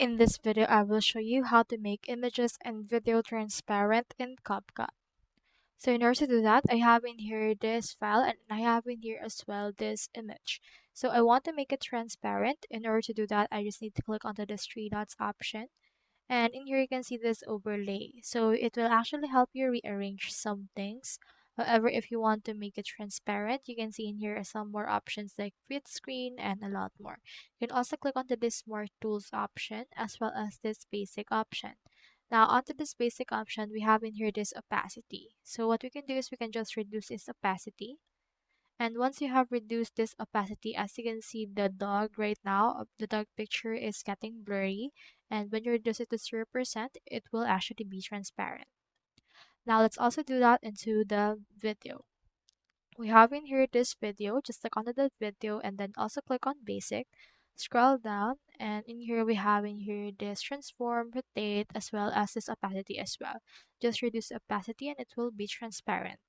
In this video, I will show you how to make images and video transparent in CapCut. So in order to do that, I have in here this file and I have in here as well this image. So I want to make it transparent. In order to do that, I just need to click onto this three dots option. And in here you can see this overlay. So it will actually help you rearrange some things. However, if you want to make it transparent, you can see in here are some more options like fit screen and a lot more. You can also click onto this more tools option as well as this basic option. Now onto this basic option, we have in here this opacity. So what we can do is we can just reduce its opacity. And once you have reduced this opacity, as you can see, the dog right now, the dog picture is getting blurry. And when you reduce it to 0%, it will actually be transparent. Now let's also do that into the video. We have in here this video, just click onto the video and then also click on basic. Scroll down and in here we have in here this transform, rotate as well as this opacity as well. Just reduce the opacity and it will be transparent.